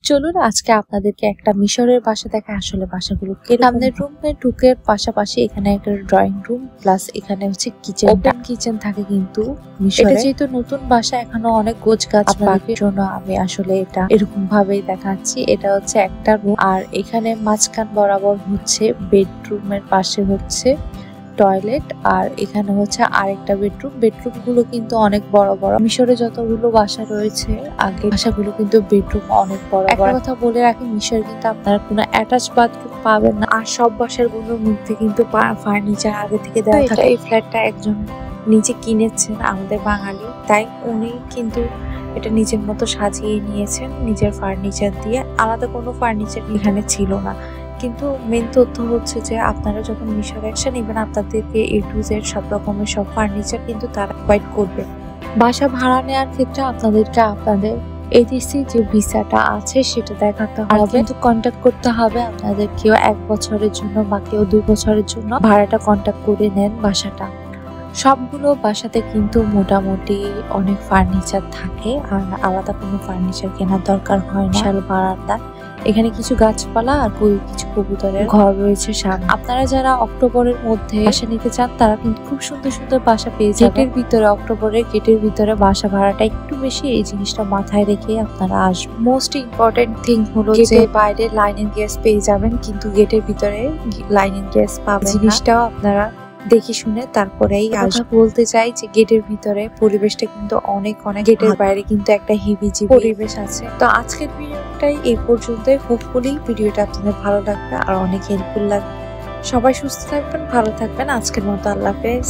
চলুন আজকে আপনাদেরকে একটা মিশরের বাসা দেখা। আসলে বাসাগুলো সামনের রুমে ঢুকে পাশাপাশি এখানে একটা ড্রয়িং রুম প্লাস এখানে হচ্ছে কিচেন, ওপেন কিচেন থাকে কিন্তু মিশরে। এটা যেহেতু নতুন বাসা এখনো অনেক গোছ গাছ বাকির জন্য আমি আসলে এটা এরকম ভাবেই দেখাচ্ছি। এটা হচ্ছে একটা রুম আর এখানে মাঝখান বরাবর হচ্ছে বেডরুমের পাশে হচ্ছে টয়লেট আর এখানে হচ্ছে আরেকটা বেডরুম গুলো কিন্তু অনেক বড় বড়। মিশরে যতগুলো বাসা রয়েছে আগে বাসাগুলো কিন্তু বেডরুম অনেক বড়। একটা কথা বলে রাখি, মিশরে কিন্তু আপনারা কোনো অ্যাটাচ বাথরুম পাবেন না আর সব বাসাগুলোর মধ্যে কিন্তু ফার্নিচার আগে থেকে দেওয়া থাকে। এই ফ্ল্যাটটা একজন নিজে কিনেছেন আমাদের বাঙালি, তাই উনি কিন্তু এটা নিজের মতো সাজিয়ে নিয়েছেন নিজের ফার্নিচার দিয়ে। আলাদা কোনো ফার্নিচার এখানে ছিল না। কিন্তু মেন তথ্য হচ্ছে যে আপনারা যখন মিশরে নেবেন আপনাদেরকে A to Z সব রকমের সব ফার্নিচার কিন্তু তারা প্রোভাইড করবে। বাসা ভাড়া নেওয়ার ক্ষেত্রে আপনাদেরকে আপনাদের এডিসি যে ভিসাটা আছে সেটা দেখাতে হবে, কিন্তু কন্ট্যাক্ট করতে হবে আপনাদের। কেউ 1 বছরের জন্য বা কেউ 2 বছরের জন্য ভাড়াটা কন্ট্যাক্ট করে নেন বাসাটা। সবগুলো বাসাতে কিন্তু মোটামুটি অনেক ফার্নিচার থাকে আর আলাদা কোনো ফার্নিচার কেনার দরকার হয় না। বিশাল বারান্দা, এখানে কিছু গাছপালা আর কিছু কবুতরের ঘর রয়েছে সামনে। আপনারা যারা অক্টোবরের মধ্যে বাসা নিতে চান তারা কিন্তু খুব সুন্দর সুন্দর বাসা পেয়ে যাবেন। গেটের ভিতরে অক্টোবরের গেটের ভিতরে বাসা ভাড়াটা একটু বেশি, এই জিনিসটা মাথায় রেখে আপনারা আসবেন। মোস্ট ইম্পর্টেন্ট থিং হলো যে বাইরে লাইনের গ্যাস পেয়ে যাবেন কিন্তু গেটের ভিতরে লাইনের গ্যাস পাবেন। জিনিসটাও আপনারা দেখে শুনে তারপরেই বলতে চাই যে গেটের ভিতরে পরিবেশটা কিন্তু অনেক গেটের বাইরে কিন্তু একটা হিবিজিবি পরিবেশ আছে। তো আজকের ভিডিওটাই এই পর্যন্তই। হোপফুলি ভিডিওটা আপনাদের ভালো লাগবে আর অনেক হেল্পফুল লাগবে। সবাই সুস্থ থাকবেন, ভালো থাকবেন। আজকের মতো আল্লাহ হাফেজ।